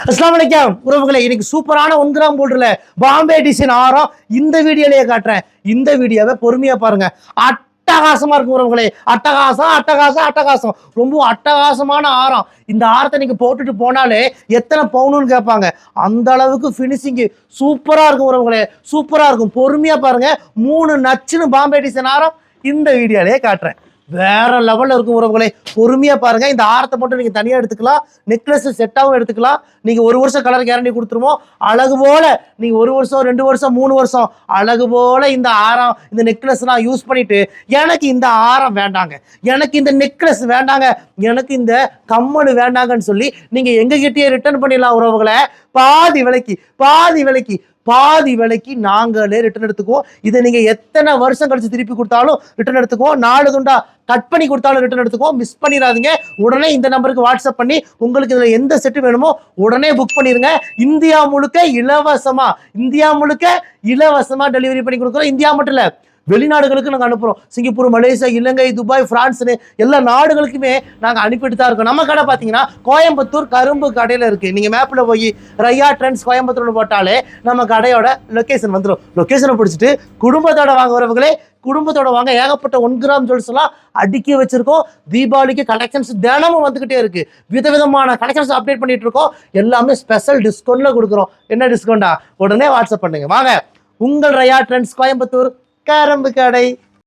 அஸ்ஸலாமு அலைக்கும் உறவுகளே, இன்னைக்கு சூப்பரான 1 கிராம் கோல்டுல பாம்பே டிசைன் ஆரம் இந்த வீடியோலயே காட்டுறேன். இந்த வீடியோவை பொறுமையா பாருங்க. அட்டகாசமா இருக்கும் உறவுகளே. அட்டகாசம் அட்டகாசம் அட்டகாசம், ரொம்ப அட்டகாசமான ஆரம். இந்த ஆரத்தை நீங்க போட்டுட்டு போனாலே எத்தனை பவுனுன்னு கேட்பாங்க. அந்த அளவுக்கு பினிஷிங் சூப்பரா இருக்கும் உறவுகளே, சூப்பரா இருக்கும். பொறுமையா பாருங்க. 3 நச்சுன்னு பாம்பே டிசைன் ஆரம் இந்த வீடியோலயே காட்டுறேன். வேற லெவல்ல இருக்கும் உறவுகளே, பொறுமையா பாருங்க. இந்த ஆரத்தை மட்டும் நீங்க தனியா எடுத்துக்கலாம், நெக்லஸ் செட்டாவும் எடுத்துக்கலாம். நீங்க 1 வருஷம் கலர் கேரண்டி கொடுத்துருவோம். அழகு போல நீங்க 1 வருஷம் 2 வருஷம் 3 வருஷம் அழகு போல இந்த ஆரம் இந்த நெக்லஸ் நான் யூஸ் பண்ணிட்டு எனக்கு இந்த ஆரம் வேண்டாங்க, எனக்கு இந்த நெக்லஸ் வேண்டாங்க, எனக்கு இந்த கம்மல் வேண்டாங்கன்னு சொல்லி நீங்க எங்க கிட்டயே ரிட்டர்ன் பண்ணிடலாம் உறவுகளை. பாதி விலைக்கு நாங்களே ரிட்டர்ன் எடுத்துக்குவோம். இதை நீங்க எத்தனை வருஷம் கழிச்சு திருப்பி கொடுத்தாலும் ரிட்டர்ன் எடுத்துக்குவோம். 4 துண்டா கட் பண்ணி கொடுத்தாலும் ரிட்டர்ன் எடுத்துக்குவோம். மிஸ் பண்ணிடாதீங்க. உடனே இந்த நம்பருக்கு வாட்ஸ்அப் பண்ணி உங்களுக்கு இதுல எந்த செட்டு வேணுமோ உடனே புக் பண்ணிருங்க. இந்தியா முழுக்க இலவசமா டெலிவரி பண்ணி கொடுக்குறோம். இந்தியா மட்டும் இல்ல, வெளிநாடுகளுக்கு நாங்கள் அனுப்புகிறோம். சிங்கப்பூர், மலேசியா, இலங்கை, துபாய், பிரான்ஸ்னு எல்லா நாடுகளுக்குமே நாங்கள் அனுப்பிட்டு தான் இருக்கோம். நம்ம கடை பார்த்தீங்கன்னா கோயம்புத்தூர் கரும்பு கடையில் இருக்குது. நீங்கள் மேப்பில் போய் ரையா ட்ரெண்ட்ஸ் கோயம்புத்தூர்னு போட்டாலே நம்ம கடையோட லொக்கேஷன் வந்துடும். லொக்கேஷனை பிடிச்சிட்டு குடும்பத்தோட வாங்க உறவுகளே, குடும்பத்தோட வாங்க. ஏகப்பட்ட 1 கிராம் ஜுவல்ஸ் எல்லாம் அடுக்கி வச்சிருக்கோம். தீபாவளிக்கு கலெக்ஷன்ஸ் தினமும் வந்துகிட்டே இருக்கு. விதவிதமான கலெக்ஷன்ஸ் அப்டேட் பண்ணிட்டு இருக்கோம். எல்லாமே ஸ்பெஷல் டிஸ்கவுண்ட்ல கொடுக்குறோம். என்ன டிஸ்கவுண்டா? உடனே வாட்ஸ்அப் பண்ணுங்க. வாங்க, உங்கள் ரையா ட்ரெண்ட்ஸ் கோயம்புத்தூர் கரும்பு கடை.